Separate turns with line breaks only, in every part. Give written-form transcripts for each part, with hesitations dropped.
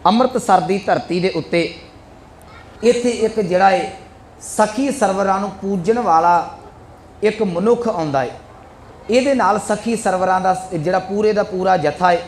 ਅੰਮ੍ਰਿਤਸਰ ਦੀ ਧਰਤੀ ਦੇ ਉੱਤੇ ਇੱਥੇ ਇੱਕ ਜਿਹੜਾ ਹੈ ਸਖੀ ਸਰਵਰਾਂ ਨੂੰ ਪੂਜਣ ਵਾਲਾ ਇੱਕ ਮਨੁੱਖ ਆਉਂਦਾ ਹੈ। ਇਹਦੇ ਨਾਲ ਸਖੀ ਸਰਵਰਾਂ ਦਾ ਜਿਹੜਾ ਪੂਰੇ ਦਾ ਪੂਰਾ ਜਥਾ ਹੈ,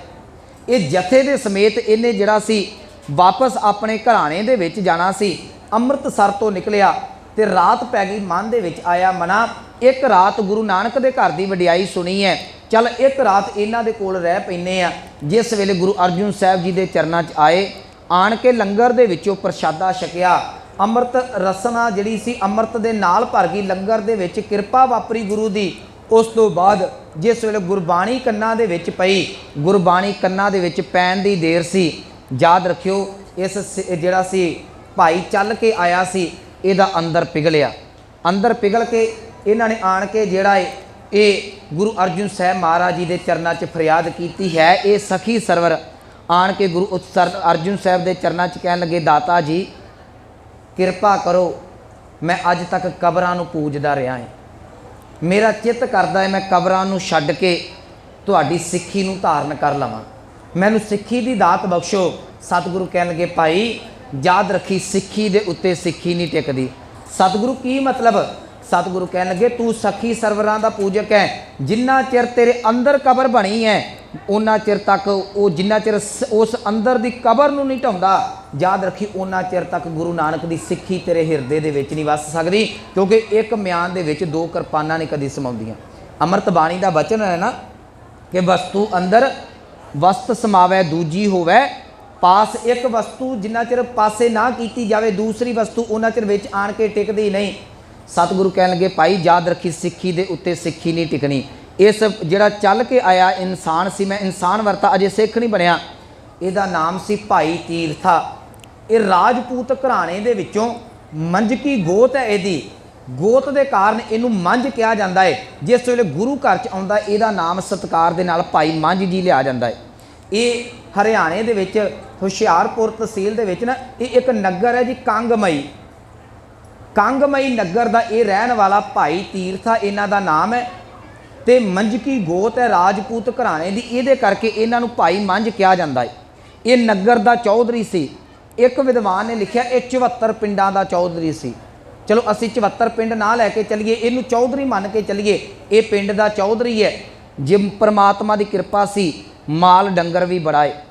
ਇਹ ਜਥੇ ਦੇ ਸਮੇਤ ਇਹਨੇ ਜਿਹੜਾ ਸੀ ਵਾਪਸ ਆਪਣੇ ਘਰਾਣੇ ਦੇ ਵਿੱਚ ਜਾਣਾ ਸੀ। ਅੰਮ੍ਰਿਤਸਰ ਤੋਂ ਨਿਕਲਿਆ ਤੇ ਰਾਤ ਪੈ ਗਈ। ਮਨ ਦੇ ਵਿੱਚ ਆਇਆ ਮਨਾ ਇੱਕ ਰਾਤ ਗੁਰੂ ਨਾਨਕ ਦੇ ਘਰ ਦੀ ਵਡਿਆਈ ਸੁਣੀ ਹੈ, ਚੱਲ ਇੱਕ ਰਾਤ ਇਹਨਾਂ ਦੇ ਕੋਲ ਰਹਿ ਪੈਂਦੇ ਆ। ਜਿਸ ਵੇਲੇ ਗੁਰੂ ਅਰਜਨ ਸਾਹਿਬ ਜੀ ਦੇ ਚਰਨਾਂ 'ਚ ਆਏ, ਆਣ ਕੇ ਲੰਗਰ ਦੇ ਵਿੱਚੋਂ ਪ੍ਰਸ਼ਾਦਾ ਛਕਿਆ। ਅੰਮ੍ਰਿਤ ਰਸਨਾ ਜਿਹੜੀ ਸੀ ਅੰਮ੍ਰਿਤ ਦੇ ਨਾਲ ਭਰ ਗਈ। ਲੰਗਰ ਦੇ ਵਿੱਚ ਕਿਰਪਾ ਵਾਪਰੀ ਗੁਰੂ ਦੀ। ਉਸ ਤੋਂ ਬਾਅਦ ਜਿਸ ਵੇਲੇ ਗੁਰਬਾਣੀ ਕੰਨਾਂ ਦੇ ਵਿੱਚ ਪਈ, ਗੁਰਬਾਣੀ ਕੰਨਾਂ ਦੇ ਵਿੱਚ ਪੈਣ ਦੀ ਦੇਰ ਸੀ। ਯਾਦ ਰੱਖਿਓ ਇਸ ਜਿਹੜਾ ਸੀ ਭਾਈ ਚੱਲ ਕੇ ਆਇਆ ਸੀ, ਇਹਦਾ ਅੰਦਰ ਪਿਘਲਿਆ। ਅੰਦਰ ਪਿਘਲ ਕੇ ਇਹਨਾਂ ਨੇ ਆਣ ਕੇ ਜਿਹੜਾ ਇਹ ਗੁਰੂ ਅਰਜਨ ਸਾਹਿਬ ਮਹਾਰਾਜ ਜੀ ਦੇ ਚਰਨਾਂ 'ਚ ਫਰਿਆਦ ਕੀਤੀ ਹੈ। ਇਹ ਸਖੀ ਸਰਵਰ ਆਣ ਕੇ ਗੁਰੂ ਅਰਜਨ ਸਾਹਿਬ ਦੇ ਚਰਨਾਂ 'ਚ ਕਹਿਣ ਲੱਗੇ, ਦਾਤਾ ਜੀ ਕਿਰਪਾ ਕਰੋ, ਮੈਂ ਅੱਜ ਤੱਕ ਕਬਰਾਂ ਨੂੰ ਪੂਜਦਾ ਰਿਹਾ ਹਾਂ, ਮੇਰਾ ਚਿੱਤ ਕਰਦਾ ਹੈ ਮੈਂ ਕਬਰਾਂ ਨੂੰ ਛੱਡ ਕੇ ਤੁਹਾਡੀ ਸਿੱਖੀ ਨੂੰ ਧਾਰਨ ਕਰ ਲਵਾਂ, ਮੈਨੂੰ ਸਿੱਖੀ ਦੀ ਦਾਤ ਬਖਸ਼ੋ। ਸਤਿਗੁਰੂ ਕਹਿਣ ਲੱਗੇ, ਭਾਈ ਯਾਦ ਰੱਖੀ ਸਿੱਖੀ ਦੇ ਉੱਤੇ ਸਿੱਖੀ ਨਹੀਂ ਟਿਕਦੀ। ਸਤਿਗੁਰੂ ਕੀ ਮਤਲਬ? ਸਤਿਗੁਰੂ ਕਹਿਣ ਲੱਗੇ, ਤੂੰ ਸਖੀ ਸਰਵਰਾਂ ਦਾ ਪੂਜਕ ਹੈ। ਜਿੰਨਾ ਚਿਰ ਤੇਰੇ ਅੰਦਰ ਕਬਰ ਬਣੀ ਹੈ ਉਹਨਾਂ ਚਿਰ ਤੱਕ ਉਹ, ਜਿੰਨਾ ਚਿਰ ਉਸ ਅੰਦਰ ਦੀ ਕਬਰ ਨੂੰ ਨਹੀਂ ਢਾਉਂਦਾ, ਯਾਦ ਰੱਖੀ ਉਹਨਾਂ ਚਿਰ ਤੱਕ ਗੁਰੂ ਨਾਨਕ ਦੀ ਸਿੱਖੀ ਤੇਰੇ ਹਿਰਦੇ ਦੇ ਵਿੱਚ ਨਹੀਂ ਵਸ ਸਕਦੀ। ਕਿਉਂਕਿ ਇੱਕ ਮਿਆਨ ਦੇ ਵਿੱਚ ਦੋ ਕਿਰਪਾਨਾਂ ਨਹੀਂ ਕਦੀ ਸਮਾਉਂਦੀਆਂ। ਅੰਮ੍ਰਿਤ ਬਾਣੀ ਦਾ ਬਚਨ ਹੈ ਨਾ ਕਿ ਵਸਤੂ ਅੰਦਰ ਵਸਤ ਸਮਾਵੈ ਦੂਜੀ ਹੋਵੇ ਪਾਸ। ਇੱਕ ਵਸਤੂ ਜਿੰਨਾ ਚਿਰ ਪਾਸੇ ਨਾ ਕੀਤੀ ਜਾਵੇ ਦੂਸਰੀ ਵਸਤੂ ਉਹਨਾਂ ਚਿਰ ਵਿੱਚ ਆਣ ਕੇ ਟਿਕਦੀ ਨਹੀਂ। ਸਤਿਗੁਰੂ ਕਹਿਣ ਲੱਗੇ, ਭਾਈ ਯਾਦ ਰੱਖੀ ਸਿੱਖੀ ਦੇ ਉੱਤੇ ਸਿੱਖੀ ਨਹੀਂ ਟਿਕਣੀ। ਇਸ ਜਿਹੜਾ ਚੱਲ ਕੇ ਆਇਆ ਇਨਸਾਨ ਸੀ, ਮੈਂ ਇਨਸਾਨ ਵਰਤਾ, ਅਜੇ ਸਿੱਖ ਨਹੀਂ ਬਣਿਆ। ਇਹਦਾ ਨਾਮ ਸੀ ਭਾਈ ਤੀਰਥਾ। ਇਹ ਰਾਜਪੂਤ ਘਰਾਣੇ ਦੇ ਵਿੱਚੋਂ ਮੰਝਕੀ ਗੋਤ ਹੈ। ਇਹਦੀ ਗੋਤ ਦੇ ਕਾਰਨ ਇਹਨੂੰ ਮੰਝ ਕਿਹਾ ਜਾਂਦਾ ਹੈ। ਜਿਸ ਵੇਲੇ ਗੁਰੂ ਘਰ 'ਚ ਆਉਂਦਾ ਇਹਦਾ ਨਾਮ ਸਤਿਕਾਰ ਦੇ ਨਾਲ ਭਾਈ ਮੰਝ ਜੀ ਲਿਆ ਜਾਂਦਾ ਹੈ। ਇਹ ਹਰਿਆਣੇ ਦੇ ਵਿੱਚ ਹੁਸ਼ਿਆਰਪੁਰ ਤਹਿਸੀਲ ਦੇ ਵਿੱਚ ਨਾ ਇਹ ਇੱਕ ਨਗਰ ਹੈ ਜੀ, ਕੰਗਮਈ। ਕੰਗਮਈ ਨਗਰ ਦਾ ਇਹ ਰਹਿਣ ਵਾਲਾ ਭਾਈ ਤੀਰਥਾ ਇਹਨਾਂ ਦਾ ਨਾਮ ਹੈ। ਤੇ ਮੰਝਕੀ ਗੋਤ ਹੈ ਰਾਜਪੂਤ ਘਰਾਣੇ ਦੀ, ਇਹਦੇ ਕਰਕੇ ਇਹਨਾਂ ਨੂੰ ਭਾਈ ਮੰਝ ਕਿਹਾ ਜਾਂਦਾ ਹੈ। ਇਹ ਨਗਰ ਦਾ ਚੌਧਰੀ ਸੀ। ਇੱਕ ਵਿਦਵਾਨ ਨੇ ਲਿਖਿਆ ਇਹ 74 ਪਿੰਡਾਂ ਦਾ ਚੌਧਰੀ ਸੀ। ਚਲੋ ਅਸੀਂ 74 ਪਿੰਡ ਨਾ ਲੈ ਕੇ ਚੱਲੀਏ, ਇਹਨੂੰ ਚੌਧਰੀ ਮੰਨ ਕੇ ਚੱਲੀਏ। ਇਹ ਪਿੰਡ ਦਾ ਚੌਧਰੀ ਹੈ। ਜੇ ਪਰਮਾਤਮਾ ਦੀ ਕਿਰਪਾ ਸੀ, ਮਾਲ ਡੰਗਰ ਵੀ ਬੜਾ ਹੈ,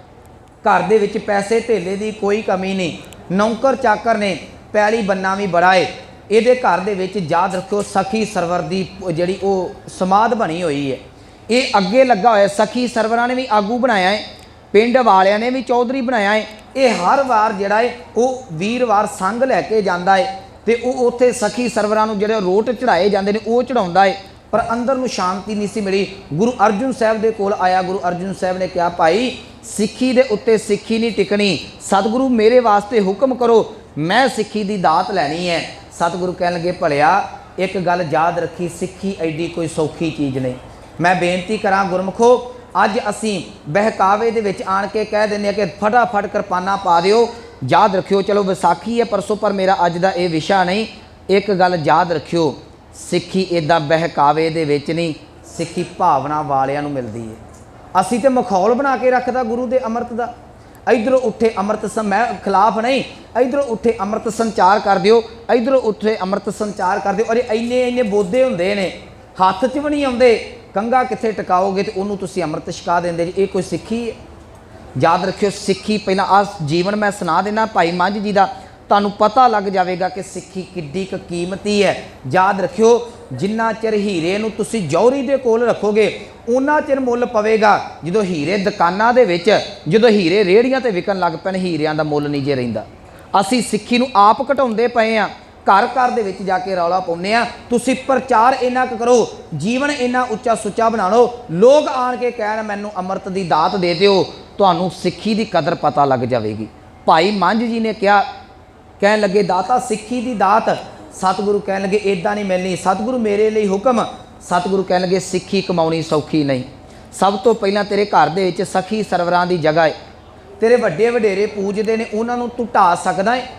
ਘਰ ਦੇ ਵਿੱਚ ਪੈਸੇ ਧੇਲੇ ਦੀ ਕੋਈ ਕਮੀ ਨਹੀਂ, ਨੌਕਰ ਚਾਕਰ ਨੇ, ਪੈਲੀ ਬੰਨਾ ਵੀ ਬੜਾ ਹੈ। ਇਹਦੇ ਘਰ ਦੇ ਵਿੱਚ ਯਾਦ ਰੱਖਿਓ ਸਖੀ ਸਰਵਰ ਦੀ ਜਿਹੜੀ ਉਹ ਸਮਾਧ ਬਣੀ ਹੋਈ ਹੈ। ਇਹ ਅੱਗੇ ਲੱਗਾ ਹੋਇਆ। ਸਖੀ ਸਰਵਰਾਂ ਨੇ ਵੀ ਆਗੂ ਬਣਾਇਆ ਹੈ, ਪਿੰਡ ਵਾਲਿਆਂ ਨੇ ਵੀ ਚੌਧਰੀ ਬਣਾਇਆ ਹੈ। ਇਹ ਹਰ ਵਾਰ ਜਿਹੜਾ ਹੈ ਉਹ ਵੀਰਵਾਰ ਸੰਗ ਲੈ ਕੇ ਜਾਂਦਾ ਹੈ ਤੇ ਉਹ ਉੱਥੇ ਸਖੀ ਸਰਵਰਾਂ ਨੂੰ ਜਿਹੜੇ ਰੋਟ ਚੜਾਏ ਜਾਂਦੇ ਨੇ ਉਹ ਚੜਾਉਂਦਾ ਹੈ। ਪਰ ਅੰਦਰ ਨੂੰ ਸ਼ਾਂਤੀ ਨਹੀਂ ਸੀ ਮਿਲੀ। ਗੁਰੂ ਅਰਜਨ ਸਾਹਿਬ ਦੇ ਕੋਲ ਆਇਆ। ਗੁਰੂ ਅਰਜਨ ਸਾਹਿਬ ਨੇ ਕਿਹਾ, ਭਾਈ ਸਿੱਖੀ ਦੇ ਉੱਤੇ ਸਿੱਖੀ ਨਹੀਂ ਟਿਕਣੀ, ਸਤਿਗੁਰੂ ਮੇਰੇ ਵਾਸਤੇ ਹੁਕਮ ਕਰੋ, ਮੈਂ ਸਿੱਖੀ ਦੀ ਦਾਤ ਲੈਣੀ ਹੈ। ਸਤਿਗੁਰੂ ਕਹਿਣ ਲੱਗੇ, ਭਲਿਆ ਇੱਕ ਗੱਲ ਯਾਦ ਰੱਖੀ, ਸਿੱਖੀ ਐਡੀ ਕੋਈ ਸੌਖੀ ਚੀਜ਼ ਨਹੀਂ। ਮੈਂ ਬੇਨਤੀ ਕਰਾਂ ਗੁਰਮੁਖੋ, ਅੱਜ ਅਸੀਂ ਬਹਿਕਾਵੇ ਦੇ ਵਿੱਚ ਆਣ ਕੇ ਕਹਿ ਦਿੰਦੇ ਹਾਂ ਕਿ ਫਟਾਫਟ ਕਿਰਪਾਨਾਂ ਪਾ ਦਿਓ। ਯਾਦ ਰੱਖਿਓ, ਚਲੋ ਵਿਸਾਖੀ ਹੈ ਪਰਸੋਂ, ਪਰ ਮੇਰਾ ਅੱਜ ਦਾ ਇਹ ਵਿਸ਼ਾ ਨਹੀਂ। ਇੱਕ ਗੱਲ ਯਾਦ ਰੱਖਿਓ, ਸਿੱਖੀ ਇੱਦਾਂ ਬਹਿਕਾਵੇ ਦੇ ਵਿੱਚ ਨਹੀਂ, ਸਿੱਖੀ ਭਾਵਨਾ ਵਾਲਿਆਂ ਨੂੰ ਮਿਲਦੀ ਹੈ। ਅਸੀਂ ਤਾਂ ਮਖੌਲ ਬਣਾ ਕੇ ਰੱਖਦਾ ਗੁਰੂ ਦੇ ਅੰਮ੍ਰਿਤ ਦਾ। ਇਧਰੋਂ ਉੱਠੇ ਅੰਮ੍ਰਿਤ ਮੈਂ ਖਿਲਾਫ ਨਹੀਂ, ਇਧਰੋਂ ਉੱਠੇ ਅੰਮ੍ਰਿਤ ਸੰਚਾਰ ਕਰ ਦਿਓ, ਇਧਰੋਂ ਉੱਠੇ ਅੰਮ੍ਰਿਤ ਸੰਚਾਰ ਕਰ ਦਿਓ। ਅਰੇ ਇੰਨੇ ਬੋਧੇ ਹੁੰਦੇ ਨੇ, ਹੱਥ 'ਚ ਵੀ ਨਹੀਂ ਆਉਂਦੇ। ਕੰਘਾ ਕਿੱਥੇ ਟਿਕਾਓਗੇ ਤੇ ਉਹਨੂੰ ਤੁਸੀਂ ਅੰਮ੍ਰਿਤ ਛਕਾ ਦਿੰਦੇ ਜੀ। ਇਹ ਕੋਈ ਸਿੱਖੀ ਹੈ? ਯਾਦ ਰੱਖਿਓ ਸਿੱਖੀ ਪਹਿਲਾਂ ਆ ਜੀਵਨ ਮੈਂ ਸੁਣਾ ਦੇਣਾ ਭਾਈ ਮੰਝ ਜੀ ਦਾ, ਤੁਹਾਨੂੰ ਪਤਾ ਲੱਗ ਜਾਵੇਗਾ ਕਿ ਸਿੱਖੀ ਕਿੱਡੀ ਕੁ ਕੀਮਤੀ ਹੈ। ਯਾਦ ਰੱਖਿਓ, ਜਿੰਨਾ ਚਿਰ ਹੀਰੇ ਨੂੰ ਤੁਸੀਂ ਜੌਹਰੀ ਦੇ ਕੋਲ ਰੱਖੋਗੇ ਉਹਨਾਂ ਚਿਰ ਮੁੱਲ ਪਵੇਗਾ। ਜਦੋਂ ਹੀਰੇ ਦੁਕਾਨਾਂ ਦੇ ਵਿੱਚ, ਜਦੋਂ ਹੀਰੇ ਰੇਹੜੀਆਂ 'ਤੇ ਵਿਕਣ ਲੱਗ ਪੈਣ, ਹੀਰਿਆਂ ਦਾ ਮੁੱਲ ਨਹੀਂ ਜੇ ਰਹਿੰਦਾ। ਅਸੀਂ ਸਿੱਖੀ ਨੂੰ ਆਪ ਘਟਾਉਂਦੇ ਪਏ ਹਾਂ। ਘਰ ਘਰ ਦੇ ਵਿੱਚ ਜਾ ਕੇ ਰੌਲਾ ਪਾਉਂਦੇ ਆ। ਤੁਸੀਂ ਪ੍ਰਚਾਰ ਇੰਨਾ ਕੁ ਕਰੋ, ਜੀਵਨ ਇੰਨਾ ਉੱਚਾ ਸੁੱਚਾ ਬਣਾ ਲਓ, ਲੋਕ ਆਣ ਕੇ ਕਹਿਣ ਮੈਨੂੰ ਅੰਮ੍ਰਿਤ ਦੀ ਦਾਤ ਦੇ ਦਿਓ, ਤੁਹਾਨੂੰ ਸਿੱਖੀ ਦੀ ਕਦਰ ਪਤਾ ਲੱਗ ਜਾਵੇਗੀ। ਭਾਈ ਮੰਝ ਜੀ ਨੇ ਕਿਹਾ, ਕਹਿਣ ਲੱਗੇ, ਦਾਤਾ ਸਿੱਖੀ ਦੀ ਦਾਤ। ਸਤਿਗੁਰੂ ਕਹਿਣ ਲੱਗੇ, ਇੱਦਾਂ ਨਹੀਂ ਮਿਲਣੀ, ਸਤਿਗੁਰੂ ਮੇਰੇ ਲਈ ਹੁਕਮ। ਸਤਿਗੁਰੂ ਕਹਿਣ ਲੱਗੇ, ਸਿੱਖੀ ਕਮਾਉਣੀ ਸੌਖੀ ਨਹੀਂ। ਸਭ ਤੋਂ ਪਹਿਲਾਂ ਤੇਰੇ ਘਰ ਦੇ ਵਿੱਚ ਸਖੀ ਸਰਵਰਾਂ ਦੀ ਜਗ੍ਹਾ ਹੈ। ਤੇਰੇ ਵੱਡੇ ਵਡੇਰੇ ਪੂਜਦੇ ਨੇ, ਉਹਨਾਂ ਨੂੰ ਤੂੰ ਢਾਹ ਸਕਦਾ ਹੈ?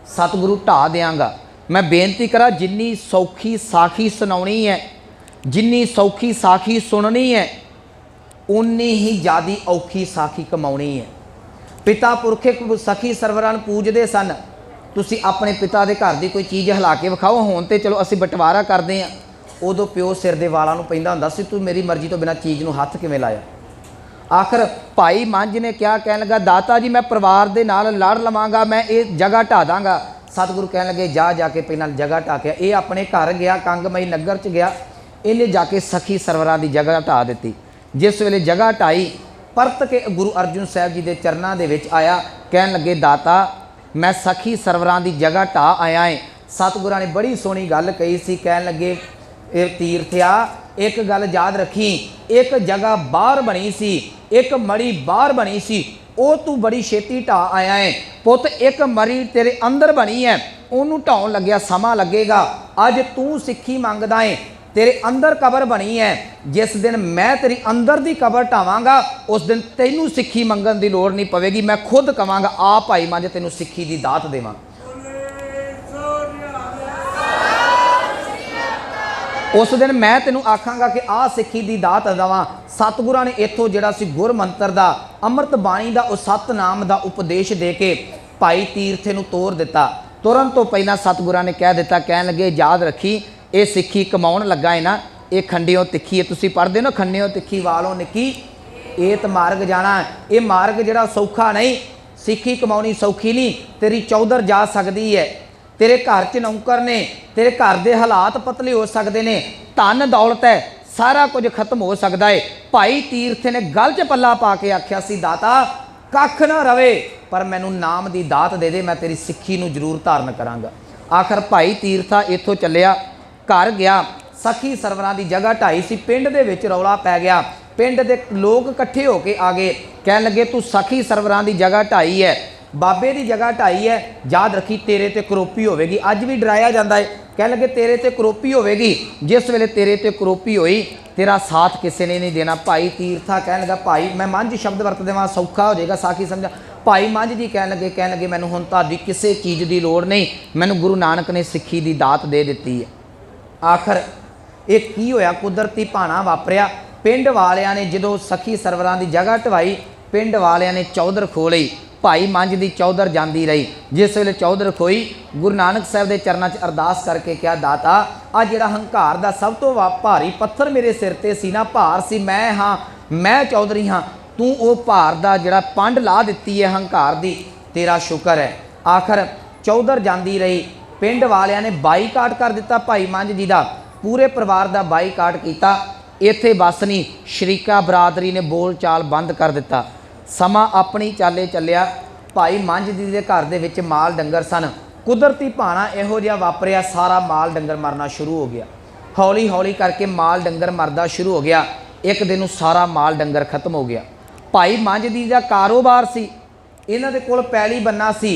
ਸਤਿਗੁਰੂ ਢਾਹ ਦਿਆਂਗਾ। ਮੈਂ ਬੇਨਤੀ ਕਰਾਂ, ਜਿੰਨੀ ਸੌਖੀ ਸਾਖੀ ਸੁਣਾਉਣੀ ਹੈ, ਜਿੰਨੀ ਸੌਖੀ ਸਾਖੀ ਸੁਣਨੀ ਹੈ, ਉਨੀ ਹੀ ਜ਼ਿਆਦਾ ਔਖੀ ਸਾਖੀ ਕਮਾਉਣੀ ਹੈ। पिता पुरखे सखी सरवरां पूजते सन। तुसी अपने पिता के घर की कोई चीज़ हिला के विखाओ, होण ते चलो असीं बंटवारा करते हैं, उदों प्यो सिर दे वालां नूं पैंदा हुंदा सी, तू मेरी मर्जी तो बिना चीज़ नूं हत्थ किवें लाया। आखिर भाई मंझ ने क्या कहन लगा, दाता जी मैं परिवार दे नाल लड़ लवांगा, मैं ये जगह ढा दांगा। सतगुरु कहन लगे जा जाके पहला जगह ढा के। ये अपने घर गया, कंगमई नगर च गया, इन्हें जाके सखी सरवरां की जगह ढा दी। जिस वेले जगह ढाई, परत के गुरु अर्जुन साहब जी के चरणों के विच आया, कहन लगे दाता मैं सखी सरवरां की जगह ढा आया है। सतगुरां ने बड़ी सोहनी गल कही सी, कहन लगे ए तीरथिया एक गल याद रखी, एक जगह बाहर बनी सी, एक मड़ी बाहर बनी सी, वो तू बड़ी छेती ढा आया है। पुत एक मरी तेरे अंदर बनी है, उन्होंने ढाउण लग्या समा लगेगा। अज तू सिੱਖੀ मंगदा है, तेरे अंदर कबर बनी है, जिस दिन मैं तेरी अंदर की कबर ढावांगा उस दिन तैनू सिੱਖੀ मंगण की लोड़ नहीं पवेगी, मैं खुद कहांगा आ भाई मंझ तैनू सिੱਖੀ की दात देवां। उस दिन मैं तेनू आखांगा कि आ सिੱਖੀ की दात देवां। सतगुरां ने इत्थों जिहड़ा सी गुर मंत्र का अमृत बाणी का सतनाम का उपदेश दे के भाई तीरथे नूं तोर दिता। तुरन तो पहला सतगुरां ने कह दिता, कहन लगे याद रखी ये सिੱਖੀ कमाउण लगा है ना, ये खंडियों तिखी है। तुसीं पढ़दे हो ना, खंडियों तिखी वालों निकी एत मार्ग जाना। ये मार्ग जिहड़ा सौखा नहीं, सिੱਖੀ कमाउणी सौखी नहीं। तेरी चौधर जा सकती है, तेरे घर च नौकर ने, तेरे घर के हालात पतले हो सकते हैं, धन दौलत है, सारा कुछ खत्म हो सकता है। भाई तीरथ ने गल च पल्ला पा के आख्या सी, दाता कख ना रवे पर मैनू नाम की दात दे दे, मैं तेरी सिੱਖੀ नूं जरूर धारण करांगा। आखिर भाई तीरथा इत्थों चलिया, घर गया, सखी सरवरां की जगह ढाई सी, पिंड दे विच रौला पै गया। पिंड के लोग इकट्ठे होके आ गए, कहन लगे तू सखी सरवरां की जगह ढाई है, बाबे की जगह ढाई है, याद रखी तेरे ते करोपी होवेगी। अज भी डराया जाता है, कह लगे तेरे ते करोपी होवेगी, जिस वेले तेरे ते करोपी होई तेरा साथ किसी ने नहीं देना। भाई तीरथा कहन लगा, भाई मैं मंझ शब्द वरत देवां सौखा हो जाएगा साखी समझा। भाई मंझ जी कहन लगे मैनू हुण तुहाडी किसी चीज़ की लोड़ नहीं, मैनू गुरु नानक ने सिੱਖੀ की दात दे दी है। आखिर एक की होया, कुदरती भाना वापरिया। पिंड वालियां ने जदों सखी सरवरां की जगह ढवाई, पिंड वालियां ने चौधर खो लई। भाई मंझ की चौधर जाती रही। जिस वेले चौधर खोई, गुरु नानक साहब के चरणों च अरदास करके क्या, दाता आ जिहड़ा हंकार का सब तो भारी पत्थर मेरे सिर ते सी ना, भार सी, मैं हाँ, मैं चौधरी हाँ, तू वो भार का जिहड़ा पंड ला दिती है हंकार की, तेरा शुक्र है। आखिर चौधर जाती रही, पिंड वालियां ने बाईकाट कर दिता भाई मंझ जी का, पूरे परिवार का बाईकाट किया। इत्थे बस नहीं, शरीका बरादरी ने बोल चाल बंद कर दिता। समा अपनी चाले चलिया। भाई मंझ जी के घर दे विच माल डंगर सन, कुदरती भाना इहो जिहा वापरिया, सारा माल डंगर मरना शुरू हो गया। हौली हौली करके माल डंगर मरदा शुरू हो गया। एक दिन सारा माल डंगर खत्म हो गया। भाई मंझ जी का कारोबार सी, इन्हां दे कोल पैली बन्ना सी।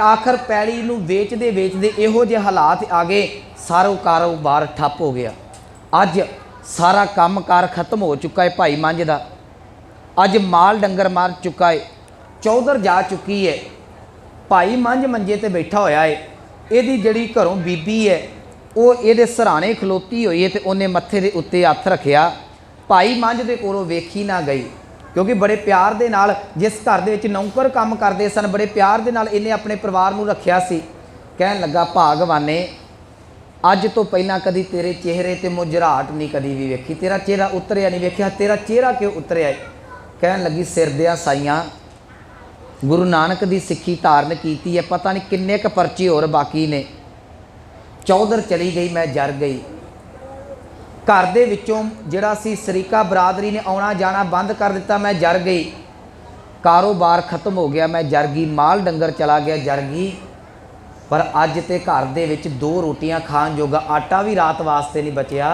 आखिर पैली नूं वेचदे वेचदे इहो जिहे हालात आ गए, सारा कारोबार ठप्प हो गया। अज सारा काम कार खत्म हो चुका है भाई मंझ का। अज माल डंगर मर चुका है, चौधर जा चुकी है, भाई मंझ मंजे ते बैठा होया है। इहदी जिहड़ी घरों बीबी है वो इहदे सराणे खलोती हुई है, तो उन्हें मत्थे दे उत्ते हत्थ रखिया। भाई मंझ दे कोलों वेखी ना गई, क्योंकि बड़े प्यार दे नाल, जिस घर दे विच नौकर काम करते सन, बड़े प्यार दे नाल इन्हें अपने परिवार नूं रखिया सी। कहन लगा, भागवाने अज तो पहला कदी तेरे चेहरे ते मुजराहट नहीं कदी भी वेखी, तेरा चेहरा उतरिया नहीं वेखिया, तेरा चेहरा क्यों उतरिया है? कहन लगी, सिर दियां साइयां गुरु नानक की सिੱਖੀ धारण की है, पता नहीं किन्ने क परचे होर बाकी ने। चौधर चली गई, मैं जर गई। घर दे विचों जिहड़ा सी शरीका बरादरी ने आउणा जाना बंद कर दिता, मैं जर गई। कारोबार खत्म हो गया, मैं जर गई। माल डंगर चला गया, जर गई। पर अज ते घर दे विच 2 रोटियां खाण जोगा आटा भी रात वास्ते नहीं बचिया।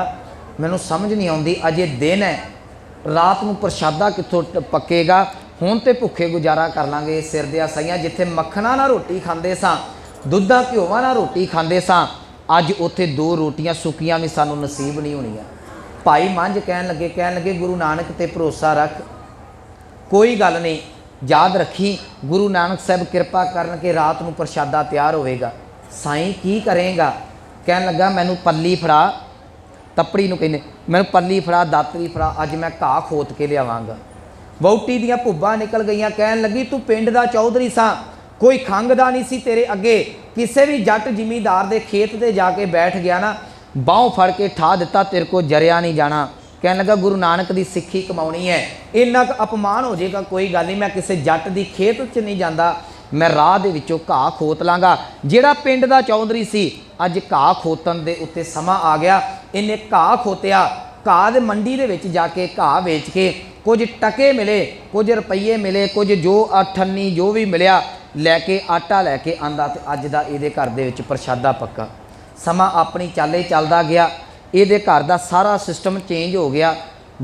मैनूं समझ नहीं आउंदी, अजे दिन है, रात नूं प्रशादा कित्थों पक्केगा? हुण ते भुखे गुजारा कर लांगे। सिर दियां साइयां, जिथे मक्खना ना रोटी खांदे सां, दुद्धा घिओवां ना रोटी खांदे सां, अज उत्थे 2 रोटियां सुक्कियां भी सानूं नसीब नहीं होणीआं। भाई मंझ कहन लगे गुरु नानक ते भरोसा रख, कोई गल नहीं, याद रखी गुरु नानक साहब कृपा करन के रात नूं प्रशादा तैयार होवेगा। साईं की करेगा? कहन लगा, मैनू पल्ली फड़ा, तपड़ी नूं कहंदे, मैनू पल्ली फड़ा, दातरी फड़ा, अज मैं घाह खोत के लियावांगा। ਵਹੁਟੀ ਦੀਆਂ ਭੁੱਬਾਂ ਨਿਕਲ ਗਈਆਂ। ਕਹਿਣ ਲੱਗੀ ਤੂੰ ਪਿੰਡ ਦਾ ਚੌਧਰੀ ਸਾਂ, ਕੋਈ ਖੰਘਦਾ ਨਹੀਂ ਸੀ ਤੇਰੇ ਅੱਗੇ। ਕਿਸੇ ਵੀ ਜੱਟ ਜ਼ਿਮੀਂਦਾਰ ਦੇ ਖੇਤ ਤੇ ਜਾ ਕੇ ਬੈਠ ਗਿਆ ਨਾ, ਬਾਹੋਂ ਫੜ ਕੇ ਠਾ ਦਿੱਤਾ, ਤੇਰੇ ਕੋ ਜਰਿਆ ਨਹੀਂ ਜਾਣਾ। ਕਹਿਣ ਲੱਗਾ ਗੁਰੂ ਨਾਨਕ ਦੀ ਸਿੱਖੀ ਕਮਾਉਣੀ ਹੈ, ਇੰਨਾ ਕੁ ਅਪਮਾਨ ਹੋ ਜਾਏਗਾ ਕੋਈ ਗੱਲ ਨਹੀਂ, ਮੈਂ ਕਿਸੇ ਜੱਟ ਦੀ ਖੇਤ 'ਚ ਨਹੀਂ ਜਾਂਦਾ, ਮੈਂ ਰਾਹ ਦੇ ਵਿੱਚੋਂ ਘਾਹ ਖੋਤ ਲਾਂਗਾ। ਜਿਹੜਾ ਪਿੰਡ ਦਾ ਚੌਧਰੀ ਸੀ, ਅੱਜ ਘਾਹ ਖੋਤਣ ਦੇ ਉੱਤੇ ਸਮਾਂ ਆ ਗਿਆ। ਇਹਨੇ ਘਾਹ ਖੋਤਿਆ, ਘਾਹ ਦੇ ਮੰਡੀ ਦੇ ਵਿੱਚ ਜਾ ਕੇ ਘਾਹ ਵੇਚ ਕੇ ਕੁਝ ਟਕੇ ਮਿਲੇ, ਕੁਝ ਰੁਪਈਏ ਮਿਲੇ, ਕੁਝ ਜੋ ਅਠੰਨੀ ਜੋ ਵੀ ਮਿਲਿਆ ਲੈ ਕੇ ਆਟਾ ਲੈ ਕੇ ਆਂਦਾ, ਤੇ ਅੱਜ ਦਾ ਇਹਦੇ ਘਰ ਦੇ ਵਿੱਚ ਪ੍ਰਸ਼ਾਦਾ ਪੱਕਾ। ਸਮਾਂ ਆਪਣੀ ਚਾਲੇ ਚੱਲਦਾ ਗਿਆ, ਇਹਦੇ ਘਰ ਦਾ ਸਾਰਾ ਸਿਸਟਮ ਚੇਂਜ ਹੋ ਗਿਆ।